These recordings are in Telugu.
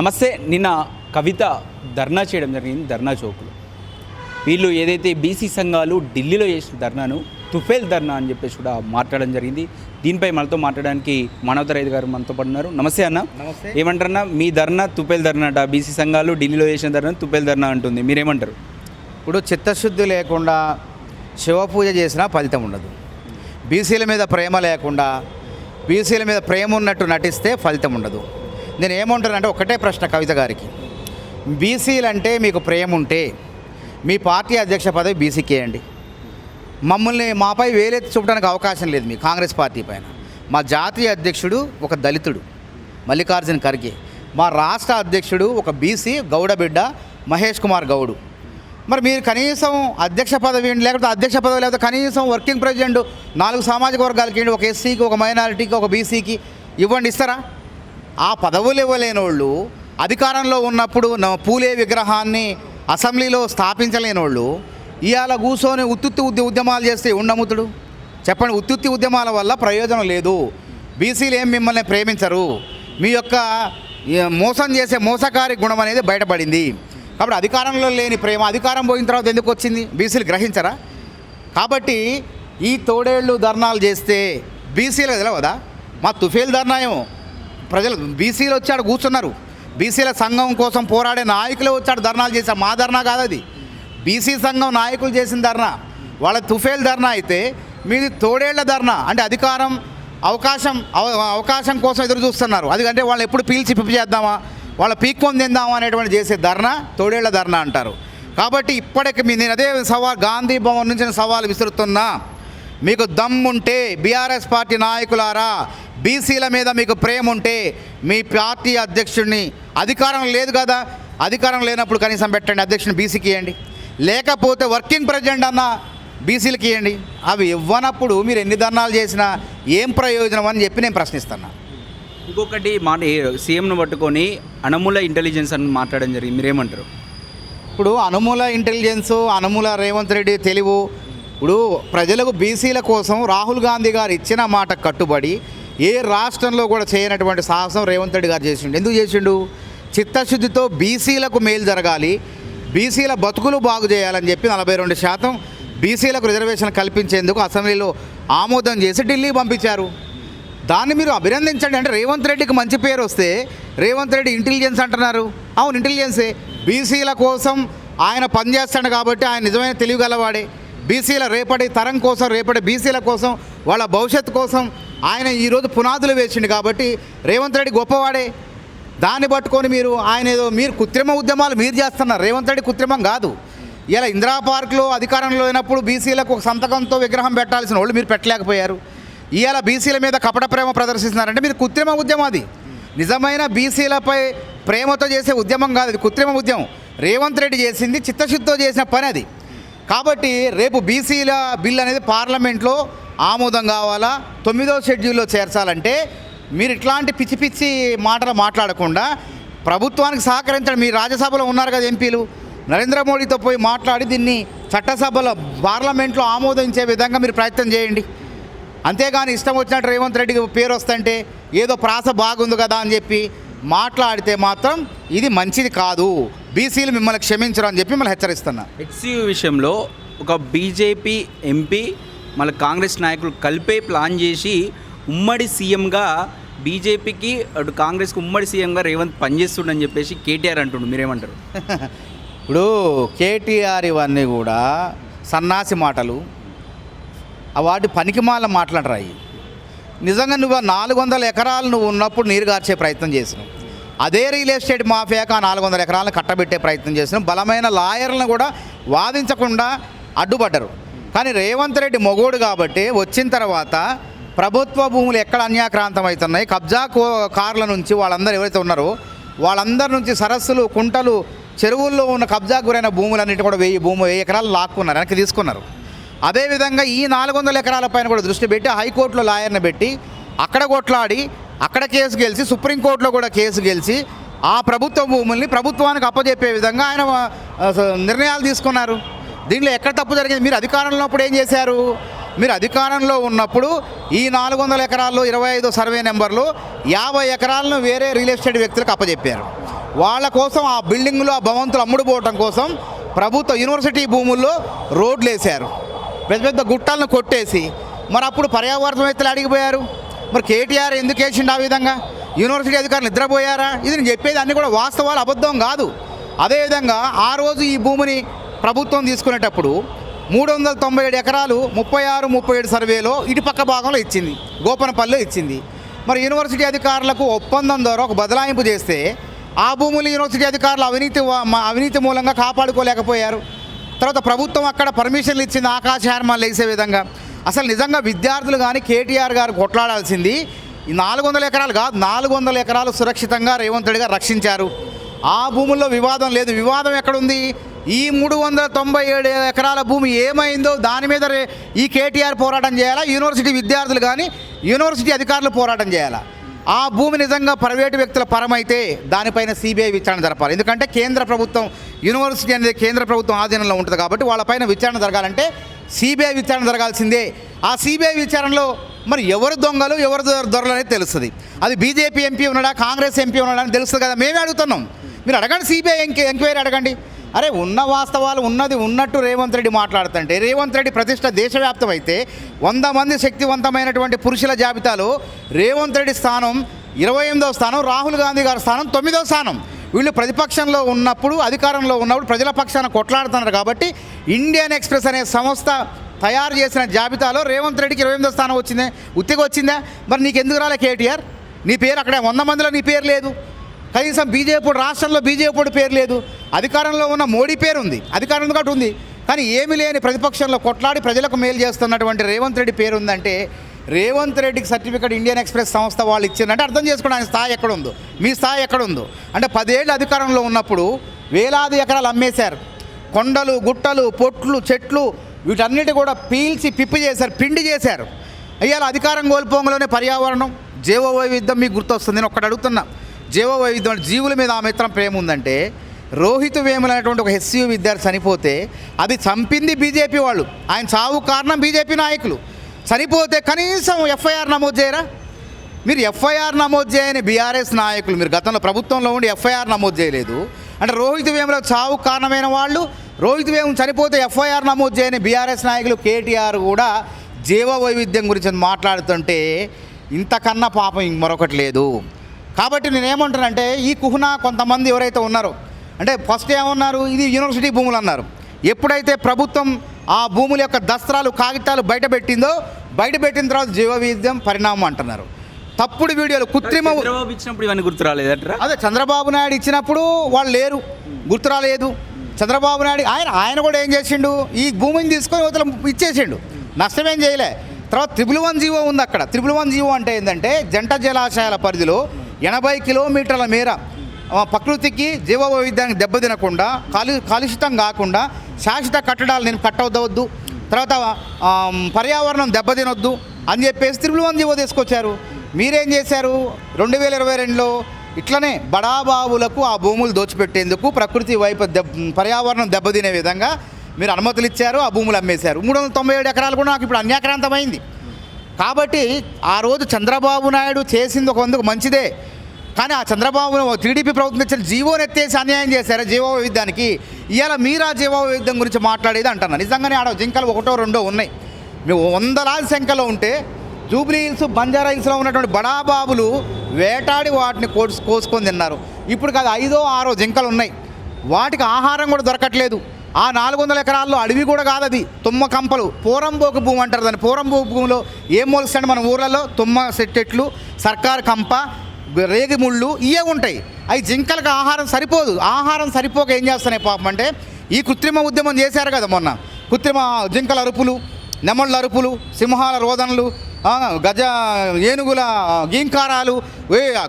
నమస్తే. నిన్న కవిత ధర్నా చేయడం జరిగింది ధర్నా చౌక్లో. వీళ్ళు ఏదైతే బీసీ సంఘాలు ఢిల్లీలో చేసిన ధర్నాను తుఫేల్ ధర్నా అని చెప్పేసి కూడా మాట్లాడడం జరిగింది. దీనిపై మనతో మాట్లాడడానికి మానవతా రైతు గారు మనతో పడుతున్నారు. నమస్తే అన్న. నమస్తే. ఏమంటారన్నా, మీ ధర్నా తుఫేల్ ధర్నా అట, బీసీ సంఘాలు ఢిల్లీలో చేసిన ధర్నా తుఫేల్ ధర్నా అంటుంది, మీరేమంటారు? ఇప్పుడు చిత్తశుద్ధి లేకుండా శివపూజ చేసినా ఫలితం ఉండదు. బీసీల మీద ప్రేమ లేకుండా బీసీల మీద ప్రేమ ఉన్నట్టు నటిస్తే ఫలితం ఉండదు. నేను ఏమంటానంటే ఒకటే ప్రశ్న కవిత గారికి, బీసీలు అంటే మీకు ప్రేమ ఉంటే మీ పార్టీ అధ్యక్ష పదవి బీసీకి వేయండి. మమ్మల్ని మాపై వేలెత్తి చూపడానికి అవకాశం లేదు మీ కాంగ్రెస్ పార్టీ పైన. మా జాతీయ అధ్యక్షుడు ఒక దళితుడు మల్లికార్జున ఖర్గే, మా రాష్ట్ర అధ్యక్షుడు ఒక బీసీ గౌడ బిడ్డ మహేష్ కుమార్ గౌడు. మరి మీరు కనీసం అధ్యక్ష పదవి లేకపోతే అధ్యక్ష పదవి లేకపోతే కనీసం వర్కింగ్ ప్రెసిడెంట్ 4 సామాజిక వర్గాలకి ఇవ్వండి, ఒక ఎస్సీకి, ఒక మైనారిటీకి, ఒక బీసీకి ఇవ్వండి, ఇస్తారా? ఆ పదవులు ఇవ్వలేని వాళ్ళు అధికారంలో ఉన్నప్పుడు పూలే విగ్రహాన్ని అసెంబ్లీలో స్థాపించలేని వాళ్ళు ఇవాళ కూర్చొని ఉత్తుత్తి ఉద్యమాలు చేస్తే ఉండముతుడు చెప్పండి. ఉత్తుత్తి ఉద్యమాల వల్ల ప్రయోజనం లేదు. బీసీలు ఏం మిమ్మల్ని ప్రేమించరు. మీ యొక్క మోసం చేసే మోసకారి గుణం అనేది బయటపడింది. కాబట్టి అధికారంలో లేని ప్రేమ అధికారం పోయిన తర్వాత ఎందుకు వచ్చింది? బీసీలు గ్రహించరా? కాబట్టి ఈ తోడేళ్ళు ధర్నాలు చేస్తే బీసీలకు తెలవదా? మా తుఫేల్ ధర్నాయం ప్రజలు బీసీలు వచ్చాడు కూర్చున్నారు. బీసీల సంఘం కోసం పోరాడే నాయకులే వచ్చాడు ధర్నాలు చేశారు. మా ధర్నా కాదు అది, బీసీ సంఘం నాయకులు చేసిన ధర్నా. వాళ్ళ తుఫేల్ ధర్నా అయితే మీది తోడేళ్ల ధర్నా. అంటే అధికారం అవకాశం కోసం ఎదురు చూస్తున్నారు. అందుకంటే వాళ్ళు ఎప్పుడు పీల్చి పిప్పి చేద్దామా, వాళ్ళ పీక్కొని తిందామా అనేటువంటి చేసే ధర్నా తోడేళ్ల ధర్నా అంటారు. కాబట్టి ఇప్పటికి నేను అదే సవాల్ గాంధీ భవన్ నుంచి సవాల్ విసురుతున్నా, మీకు దమ్ముంటే బీఆర్ఎస్ పార్టీ నాయకులారా, బీసీల మీద మీకు ప్రేమ ఉంటే మీ పార్టీ అధ్యక్షుడిని, అధికారం లేదు కదా, అధికారం లేనప్పుడు కనీసం పెట్టండి, అధ్యక్షుడిని బీసీకి ఇవ్వండి, లేకపోతే వర్కింగ్ ప్రెసిడెంట్ అన్న బీసీలకి ఇవ్వండి. అవి ఇవ్వనప్పుడు మీరు ఎన్ని ధర్నాలు చేసినా ఏం ప్రయోజనం అని చెప్పి నేను ప్రశ్నిస్తున్నా. ఇంకొకటి సీఎంను పట్టుకొని అనుమూల ఇంటెలిజెన్స్ అని మాట్లాడడం జరిగింది, మీరేమంటారు? ఇప్పుడు అనుమూల ఇంటెలిజెన్సు, అనుమూల రేవంత్ రెడ్డి తెలివు, ఇప్పుడు ప్రజలకు బీసీల కోసం రాహుల్ గాంధీ గారు ఇచ్చిన మాట కట్టుబడి ఏ రాష్ట్రంలో కూడా చేయనటువంటి సాహసం రేవంత్ రెడ్డి గారు చేసిండు. ఎందుకు చేసిండు? చిత్తశుద్ధితో బీసీలకు మేలు జరగాలి, బీసీల బతుకులు బాగు చేయాలని చెప్పి 42% బీసీలకు రిజర్వేషన్ కల్పించేందుకు అసెంబ్లీలో ఆమోదం చేసి ఢిల్లీ పంపించారు. దాన్ని మీరు అభినందించండి. అంటే రేవంత్ రెడ్డికి మంచి పేరు వస్తే రేవంత్ రెడ్డి ఇంటెలిజెన్స్ అంటున్నారు. అవును, ఇంటెలిజెన్సే. బీసీల కోసం ఆయన పనిచేస్తాడు కాబట్టి ఆయన నిజమైన తెలివిగలవాడే. బీసీల రేపటి తరం కోసం, రేపటి బీసీల కోసం, వాళ్ళ భవిష్యత్తు కోసం ఆయన ఈరోజు పునాదులు వేసిండు కాబట్టి రేవంత్ రెడ్డి గొప్పవాడే. దాన్ని పట్టుకొని మీరు కృత్రిమ ఉద్యమాలు మీరు చేస్తున్నారు. రేవంత్ రెడ్డి కృత్రిమం కాదు. ఇలా ఇందిరా పార్క్లో అధికారంలో లేనప్పుడు బీసీలకు ఒక సంతకంతో విగ్రహం పెట్టాల్సిన వాళ్ళు మీరు పెట్టలేకపోయారు. ఇవాళ బీసీల మీద కపట ప్రేమ ప్రదర్శిస్తున్నారంటే మీరు కృత్రిమ ఉద్యమం. అది నిజమైన బీసీలపై ప్రేమతో చేసే ఉద్యమం కాదు, అది కృత్రిమ ఉద్యమం. రేవంత్ రెడ్డి చేసింది చిత్తశుద్ధితో చేసిన పని అది. కాబట్టి రేపు బీసీల బిల్ అనేది పార్లమెంట్లో ఆమోదం కావాలా, 9వ షెడ్యూల్లో చేర్చాలంటే మీరు ఇట్లాంటి పిచ్చి పిచ్చి మాటలు మాట్లాడకుండా ప్రభుత్వానికి సహకరించండి. మీరు రాజ్యసభలో ఉన్నారు కదా ఎంపీలు, నరేంద్ర మోడీతో పోయి మాట్లాడి దీన్ని చట్టసభలో పార్లమెంట్లో ఆమోదించే విధంగా మీరు ప్రయత్నం చేయండి. అంతేగాని ఇష్టం వచ్చినట్టు రేవంత్ రెడ్డికి పేరు వస్తుంటే ఏదో ప్రాస బాగుంది కదా అని చెప్పి మాట్లాడితే మాత్రం ఇది మంచిది కాదు. బీసీలు మిమ్మల్ని క్షమించరు అని చెప్పి మిమ్మల్ని హెచ్చరిస్తున్నా. హెచ్సియు విషయంలో ఒక బీజేపీ ఎంపీ మళ్ళీ కాంగ్రెస్ నాయకులు కలిపే ప్లాన్ చేసి ఉమ్మడి సీఎంగా బీజేపీకి అటు కాంగ్రెస్కి ఉమ్మడి సీఎంగా రేవంత్ పనిచేస్తుండని చెప్పేసి కేటీఆర్ అంటుండు, మీరేమంటారు? ఇప్పుడు కేటీఆర్ ఇవన్నీ కూడా సన్నాసి మాటలు, వాటి పనికిమాల మాట్లాడరాయి. నిజంగా నువ్వు 400 ఎకరాలు నువ్వు ఉన్నప్పుడు నీరు గార్చే ప్రయత్నం చేసినావు. అదే రియల్ ఎస్టేట్ మాఫియాకు 400 ఎకరాలను కట్టబెట్టే ప్రయత్నం చేసినావు. బలమైన లాయర్లను కూడా వాదించకుండా అడ్డుపడ్డరు. కానీ రేవంత్ రెడ్డి మొగోడు కాబట్టి వచ్చిన తర్వాత ప్రభుత్వ భూములు ఎక్కడ అన్యాక్రాంతం అవుతున్నాయి, కబ్జా కార్ల నుంచి వాళ్ళందరూ ఎవరైతే ఉన్నారో వాళ్ళందరి నుంచి సరస్సులు, కుంటలు, చెరువుల్లో ఉన్న కబ్జా గురైన భూములన్నిటి కూడా 1000 ఎకరాలు లాక్కున్నారు, వెనక్కి తీసుకున్నారు. అదేవిధంగా ఈ 400 ఎకరాల పైన కూడా దృష్టి పెట్టి హైకోర్టులో లాయర్ని పెట్టి అక్కడ కొట్లాడి అక్కడ కేసు గెలిచి సుప్రీంకోర్టులో కూడా కేసు గెలిచి ఆ ప్రభుత్వ భూముల్ని ప్రభుత్వానికి అప్పజెప్పే విధంగా ఆయన నిర్ణయాలు తీసుకున్నారు. దీంట్లో ఎక్కడ తప్పు జరిగింది? మీరు అధికారంలో ఉన్నప్పుడు ఏం చేశారు? మీరు అధికారంలో ఉన్నప్పుడు ఈ 400 ఎకరాల్లో 25 సర్వే నెంబర్లు 50 ఎకరాలను వేరే రియల్ ఎస్టేట్ వ్యక్తులకు అప్పజెప్పారు. వాళ్ళ కోసం ఆ బిల్డింగ్లు ఆ భవంతులు అమ్ముడుపోవటం కోసం ప్రభుత్వ యూనివర్సిటీ భూముల్లో రోడ్లు వేశారు, పెద్ద పెద్ద గుట్టలను కొట్టేసి. మరి అప్పుడు పర్యావరణవేత్తలు అడిగిపోయారు, మరి కేటీఆర్ ఎందుకు వేసిండు ఆ విధంగా? యూనివర్సిటీ అధికారులు నిద్రపోయారా? ఇది నేను చెప్పేది అన్నీ కూడా వాస్తవాలు, అబద్ధం కాదు. అదేవిధంగా ఆ రోజు ఈ భూమిని ప్రభుత్వం తీసుకునేటప్పుడు 397 ఎకరాలు 36-37 సర్వేలో ఇటుపక్క భాగంలో ఇచ్చింది, గోపనపల్లిలో ఇచ్చింది. మరి యూనివర్సిటీ అధికారులకు ఒప్పందం ద్వారా ఒక బదలాయింపు చేస్తే ఆ భూములు యూనివర్సిటీ అధికారులు అవినీతి మూలంగా కాపాడుకోలేకపోయారు. తర్వాత ప్రభుత్వం అక్కడ పర్మిషన్లు ఇచ్చింది ఆకాశహార్మాలు వేసే విధంగా. అసలు నిజంగా విద్యార్థులు కానీ కేటీఆర్ గారు కొట్లాడాల్సింది ఈ 400 ఎకరాలు కాదు, 400 ఎకరాలు సురక్షితంగా రేవంత్ రెడ్డి గారు రక్షించారు. ఆ భూముల్లో వివాదం లేదు. వివాదం ఎక్కడుంది? ఈ 397 ఎకరాల భూమి ఏమైందో దాని మీద ఈ కేటీఆర్ పోరాటం చేయాలా, యూనివర్సిటీ విద్యార్థులు కానీ యూనివర్సిటీ అధికారులు పోరాటం చేయాలా? ఆ భూమి నిజంగా ప్రైవేటు వ్యక్తుల పరమైతే దానిపైన సిబిఐ విచారణ జరపాలి. ఎందుకంటే కేంద్ర ప్రభుత్వం, యూనివర్సిటీ అనేది కేంద్ర ప్రభుత్వం ఆధీనంలో ఉంటుంది కాబట్టి వాళ్ళపైన విచారణ జరగాలంటే సిబిఐ విచారణ జరగాల్సిందే. ఆ సిబిఐ విచారణలో మరి ఎవరు దొంగలు ఎవరు దొరలు అనేది తెలుస్తుంది. అది బీజేపీ ఎంపీ ఉన్నాడా కాంగ్రెస్ ఎంపీ ఉన్నాడా అని తెలుస్తుంది కదా. మేమే అడుగుతున్నాం, మీరు అడగండి, సిబిఐ ఎంక్వైరీ అడగండి. అరే ఉన్న వాస్తవాలు ఉన్నది ఉన్నట్టు రేవంత్ రెడ్డి మాట్లాడుతుంటే, రేవంత్ రెడ్డి ప్రతిష్ట దేశవ్యాప్తం అయితే 100 మంది శక్తివంతమైనటువంటి పురుషుల జాబితాలో రేవంత్ రెడ్డి స్థానం 28వ స్థానం, రాహుల్ గాంధీ గారి స్థానం 9వ స్థానం. వీళ్ళు ప్రతిపక్షంలో ఉన్నప్పుడు, అధికారంలో ఉన్నప్పుడు ప్రజల పక్షాన కొట్లాడుతున్నారు కాబట్టి ఇండియన్ ఎక్స్ప్రెస్ అనే సంస్థ తయారు చేసిన జాబితాలో రేవంత్ రెడ్డికి 28వ స్థానం వచ్చిందే, ఉత్తిగా వచ్చిందా? మరి నీకు ఎందుకు రాలే కేటీఆర్? నీ పేరు అక్కడ 100 మందిలో నీ పేరు లేదు. కనీసం బీజేపీ రాష్ట్రంలో బీజేపీ పేరు లేదు. అధికారంలో ఉన్న మోడీ పేరు ఉంది, అధికారం ఎందుకంటే ఉంది, కానీ ఏమీ లేని ప్రతిపక్షంలో కొట్లాడి ప్రజలకు మేలు చేస్తున్నటువంటి రేవంత్ రెడ్డి పేరు ఉందంటే, రేవంత్ రెడ్డికి సర్టిఫికేట్ ఇండియన్ ఎక్స్ప్రెస్ సంస్థ వాళ్ళు ఇచ్చిందంటే అర్థం చేసుకోండి ఆయన స్థాయి ఎక్కడ ఉందో, మీ స్థాయి ఎక్కడ ఉందో. అంటే 10 ఏళ్ళు అధికారంలో ఉన్నప్పుడు వేలాది ఎకరాలు అమ్మేశారు. కొండలు గుట్టలు పొట్లు చెట్లు వీటన్నిటి కూడా పీల్చి పిప్పి చేశారు, పిండి చేశారు. అయ్యాల అధికారం కోల్పోంగలోనే పర్యావరణం జీవ వైవిధ్యం మీకు గుర్తొస్తుంది. నేను ఒక్కటి అడుగుతున్నా, జీవ వైవిధ్యం జీవుల మీద ఆ మిత్రం ప్రేమ ఉందంటే, రోహిత్ వేముల అనేటువంటి ఒక ఎస్సీయూ విద్యార్థి చనిపోతే అది చంపింది బీజేపీ వాళ్ళు, ఆయన చావు కారణం బీజేపీ నాయకులు. చనిపోతే కనీసం ఎఫ్ఐఆర్ నమోదు చేయరా? మీరు ఎఫ్ఐఆర్ నమోదు చేయని బీఆర్ఎస్ నాయకులు మీరు గతంలో ప్రభుత్వంలో ఉండి ఎఫ్ఐఆర్ నమోదు చేయలేదు అంటే, రోహిత్ వేముల చావు కారణమైన వాళ్ళు, రోహిత్ వేముల చనిపోతే ఎఫ్ఐఆర్ నమోదు చేయని బీఆర్ఎస్ నాయకులు కేటీఆర్ కూడా జీవ వైవిధ్యం గురించి మాట్లాడుతుంటే ఇంతకన్నా పాపం మరొకటి లేదు. కాబట్టి నేనేమంటానంటే, ఈ కుహునా కొంతమంది ఎవరైతే ఉన్నారో, అంటే ఫస్ట్ ఏమన్నారు, ఇది యూనివర్సిటీ భూములు అన్నారు. ఎప్పుడైతే ప్రభుత్వం ఆ భూముల యొక్క దస్త్రాలు కాగితాలు బయటపెట్టిన తర్వాత జీవ వైవిధ్యం పరిణామం అంటున్నారు. తప్పుడు వీడియోలు కృత్రిమ ఇచ్చినప్పుడు ఇవన్నీ గుర్తు రాలేదట్రా? అదే చంద్రబాబు నాయుడు ఇచ్చినప్పుడు వాళ్ళు లేరు, గుర్తు రాలేదు. చంద్రబాబు నాయుడు ఆయన కూడా ఏం చేసిండు, ఈ భూమిని తీసుకొని అవతల ఇచ్చేసిండు, నష్టమేం చేయలే. తర్వాత 111 జీవో ఉంది అక్కడ. 111 జీవో అంటే ఏంటంటే, జంట జలాశయాల పరిధిలో 80 కిలోమీటర్ల మేర ప్రకృతికి జీవ వైవిధ్యానికి దెబ్బతినకుండా, కాలుష్యం కాకుండా శాశ్వత కట్టడాలు నేను కట్టవద్దు, తర్వాత పర్యావరణం దెబ్బతినొద్దు అని చెప్పేసి 111 జీవో తీసుకొచ్చారు. మీరేం చేశారు? 2022లో ఇట్లనే బడాబాబులకు ఆ భూములు దోచిపెట్టేందుకు ప్రకృతి వైపు పర్యావరణం దెబ్బతినే విధంగా మీరు అనుమతులు ఇచ్చారు, ఆ భూములు అమ్మేశారు. 397 ఎకరాలు కూడా నాకు ఇప్పుడు అన్యాక్రాంతమైంది. కాబట్టి ఆ రోజు చంద్రబాబు నాయుడు చేసింది ఒక వందుకు మంచిదే, కానీ ఆ చంద్రబాబు టీడీపీ ప్రభుత్వం ఇచ్చిన జీవోని ఎత్తేసి అన్యాయం చేశారు జీవ వైవిధ్యానికి. ఇవాళ మీరు ఆ జీవ వైవిధ్యం గురించి మాట్లాడేది అంటున్నారు. నిజంగానే ఆడ జింకలు 1-2 ఉన్నాయి. మేము 100,000 సంఖ్యలో ఉంటే జూబ్లీ హిల్స్ బంజారా హిల్స్లో ఉన్నటువంటి బడాబాబులు వేటాడి వాటిని కోసుకొని తిన్నారు. ఇప్పుడు కాదు 5-6 జింకలు ఉన్నాయి, వాటికి ఆహారం కూడా దొరకట్లేదు. ఆ 400 ఎకరాల్లో అడవి కూడా కాదు, అది తుమ్మ కంపలు, పోరంబోకు భూమి అంటారు దాన్ని. పోరంబోకు భూమిలో ఏం మొలుస్తాడు మన ఊర్లలో? తుమ్మ చెట్లు, సర్కారు కంప, రేగి ముళ్ళు ఇవే ఉంటాయి. అవి జింకలకు ఆహారం సరిపోదు. ఆహారం సరిపోక ఏం చేస్తున్నాయి పాపం అంటే, ఈ కృత్రిమ ఉద్యమం చేశారు కదా మొన్న, కృత్రిమ జింకల అరుపులు, నెమళ్ళ అరుపులు, సింహాల రోదనలు, గజ ఏనుగుల గీంకారాలు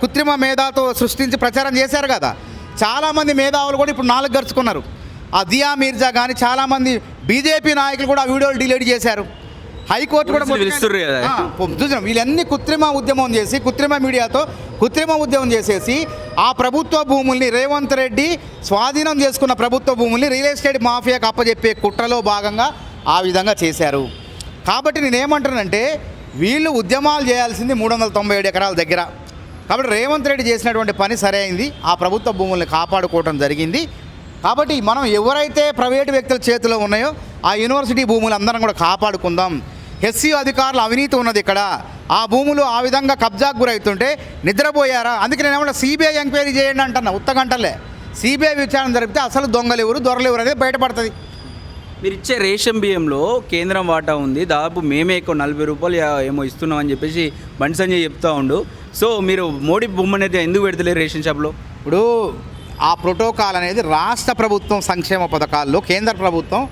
కృత్రిమ మేధాతో సృష్టించి ప్రచారం చేశారు కదా. చాలామంది మేధావులు కూడా ఇప్పుడు 4 గరుచుకున్నారు. ఆ దియా మీర్జా కానీ చాలామంది బీజేపీ నాయకులు కూడా ఆ వీడియోలు డిలీట్ చేశారు. హైకోర్టు కూడా చూసినాం. వీళ్ళన్నీ కృత్రిమ ఉద్యమం చేసి, కృత్రిమ మీడియాతో కృత్రిమ ఉద్యమం చేసేసి ఆ ప్రభుత్వ భూముల్ని, రేవంత్ రెడ్డి స్వాధీనం చేసుకున్న ప్రభుత్వ భూముల్ని రియల్ ఎస్టేట్ మాఫియాకు అప్పచెప్పే కుట్రలో భాగంగా ఆ విధంగా చేశారు. కాబట్టి నేనేమంటానంటే, వీళ్ళు ఉద్యమాలు చేయాల్సింది 397 ఎకరాల దగ్గర, కాబట్టి రేవంత్ రెడ్డి చేసినటువంటి పని సరైంది, ఆ ప్రభుత్వ భూముల్ని కాపాడుకోవడం జరిగింది. కాబట్టి మనం ఎవరైతే ప్రైవేటు వ్యక్తుల చేతిలో ఉన్నాయో ఆ యూనివర్సిటీ భూములు అందరం కూడా కాపాడుకుందాం. ఎస్సీ అధికారులు అవినీతి ఉన్నది ఇక్కడ, ఆ భూములు ఆ విధంగా కబ్జాకు గురవుతుంటే నిద్రపోయారా? అందుకే నేను ఏమన్నా సిబిఐ ఎంక్వైరీ చేయండి అంటున్నా, ఉత్తగంటలే సిబిఐ విచారణ జరిపితే అసలు దొంగలు ఎవరు దొరలు ఎవరు అనేది బయటపడుతుంది. మీరు ఇచ్చే రేషన్ బియ్యంలో కేంద్రం వాటా ఉంది, దాదాపు మేమే ఎక్కువ 40 రూపాయలు ఏమో ఇస్తున్నాం అని చెప్పేసి బండి సంజయ్ చెప్తా ఉండు. సో మీరు మోడీ బొమ్మను అయితే ఎందుకు పెడతలేరు రేషన్ షాప్లో? ఇప్పుడు ఆ ప్రోటోకాల్ అనేది రాష్ట్ర ప్రభుత్వం సంక్షేమ పథకాల్లో కేంద్ర ప్రభుత్వం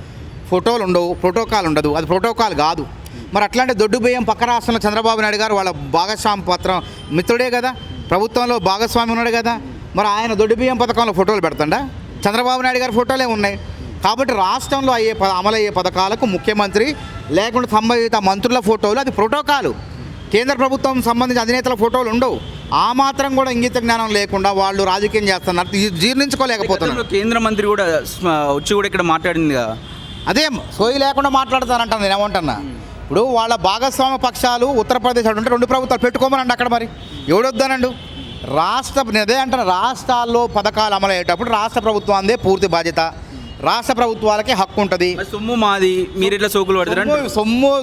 ఫోటోలు ఉండవు, ప్రోటోకాల్ ఉండదు, అది ప్రోటోకాల్ కాదు. మరి అట్లాంటి దొడ్డు బియ్యం పక్క రాష్ట్రంలో చంద్రబాబు నాయుడు గారు వాళ్ళ భాగస్వామి పత్రం మిత్రుడే కదా, ప్రభుత్వంలో భాగస్వామి ఉన్నాడు కదా, మరి ఆయన దొడ్డు బియ్యం పథకంలో ఫోటోలు పెడతాడా? చంద్రబాబు నాయుడు గారి ఫోటోలే ఉన్నాయి. కాబట్టి రాష్ట్రంలో అమలయ్యే పథకాలకు ముఖ్యమంత్రి లేకుండా సంబంధిత మంత్రుల ఫోటోలు అది ప్రోటోకాలు. కేంద్ర ప్రభుత్వం సంబంధించిన అధినేతల ఫోటోలు ఉండవు. ఆ మాత్రం కూడా ఇంగిత జ్ఞానం లేకుండా వాళ్ళు రాజకీయం చేస్తున్నారు, జీర్ణించుకోలేకపోతున్నారు. కేంద్ర మంత్రి కూడా వచ్చి కూడా ఇక్కడ మాట్లాడింది కదా, అదేం సోయి లేకుండా మాట్లాడతానంటాను. నేను ఏమంటున్నా, ఇప్పుడు వాళ్ళ భాగస్వామ్య పక్షాలు ఉత్తరప్రదేశ్ ఉంటే 2 ప్రభుత్వాలు పెట్టుకోమనండి అక్కడ, మరి ఎవడొద్దానండు? అదే అంటారు, రాష్ట్రాల్లో పథకాలు అమలయ్యేటప్పుడు రాష్ట్ర ప్రభుత్వాందే పూర్తి బాధ్యత, రాష్ట్ర ప్రభుత్వాలకే హక్కు ఉంటుంది. సొమ్ము మాది, మీరు ఇట్లా సోకులు పడతారు.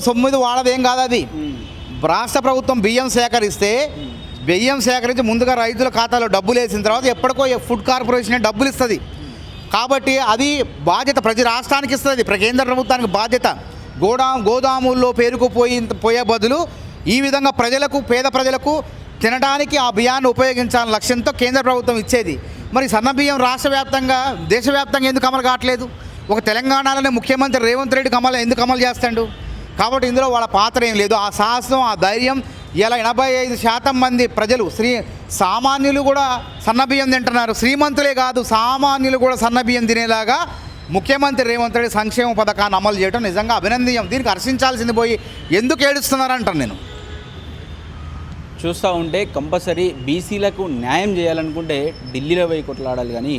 సొమ్ము ఇది వాడదేం కాదు. అది రాష్ట్ర ప్రభుత్వం బియ్యం సేకరించి ముందుగా రైతుల ఖాతాలో డబ్బులు వేసిన తర్వాత ఎప్పటికో ఫుడ్ కార్పొరేషన్ డబ్బులు ఇస్తుంది. కాబట్టి అది బాధ్యత ప్రతి రాష్ట్రానికి ఇస్తుంది, కేంద్ర ప్రభుత్వానికి బాధ్యత. గోదాముల్లో పోయే బదులు ఈ విధంగా పేద ప్రజలకు తినడానికి ఆ బియ్యాన్ని ఉపయోగించాలని లక్ష్యంతో కేంద్ర ప్రభుత్వం ఇచ్చేది. మరి సన్న బియ్యం రాష్ట్ర వ్యాప్తంగా దేశవ్యాప్తంగా ఎందుకు అమలు కావట్లేదు? ఒక తెలంగాణలోనే ముఖ్యమంత్రి రేవంత్ రెడ్డికి ఎందుకు అమలు చేస్తాడు? కాబట్టి ఇందులో వాళ్ళ పాత్ర ఏం లేదు. ఆ సాహసం, ఆ ధైర్యం, ఇలా 85% మంది ప్రజలు సామాన్యులు కూడా సన్నబియ్యం తింటున్నారు. శ్రీమంతులే కాదు, సామాన్యులు కూడా సన్నబియ్యం తినేలాగా ముఖ్యమంత్రి రేవంత్ రెడ్డి సంక్షేమ పథకాన్ని అమలు చేయడం నిజంగా అభినందనీయం. దీనికి హర్షించాల్సింది పోయి ఎందుకు ఏడుస్తున్నారంటాను నేను. చూస్తూ ఉంటే కంపల్సరీ బీసీలకు న్యాయం చేయాలనుకుంటే ఢిల్లీలో పోయి కొట్లాడాలి, కానీ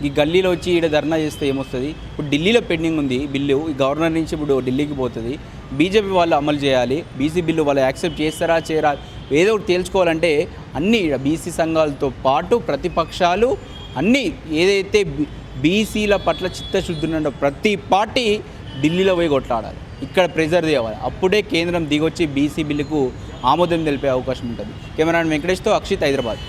ఈ గల్లీలో వచ్చి ఈడ ధర్నా చేస్తే ఏమొస్తుంది? ఇప్పుడు ఢిల్లీలో పెండింగ్ ఉంది బిల్లు, ఈ గవర్నర్ నుంచి ఇప్పుడు ఢిల్లీకి పోతుంది. బీజేపీ వాళ్ళు అమలు చేయాలి, బీసీ బిల్లు వాళ్ళు యాక్సెప్ట్ చేస్తారా చేయరా ఏదో ఒకటి తేల్చుకోవాలంటే అన్ని బీసీ సంఘాలతో పాటు ప్రతిపక్షాలు అన్నీ ఏదైతే బీసీల పట్ల చిత్తశుద్ధి ఉన్న ప్రతి పార్టీ ఢిల్లీలో పోయి కొట్లాడాలి, ఇక్కడ ప్రెజర్ తేవాలి. అప్పుడే కేంద్రం దిగొచ్చి బీసీ బిల్లుకు ఆమోదం తెలిపే అవకాశం ఉంటుంది. కెమెరామెన్ వెంకటేష్తో అక్షిత్, హైదరాబాద్.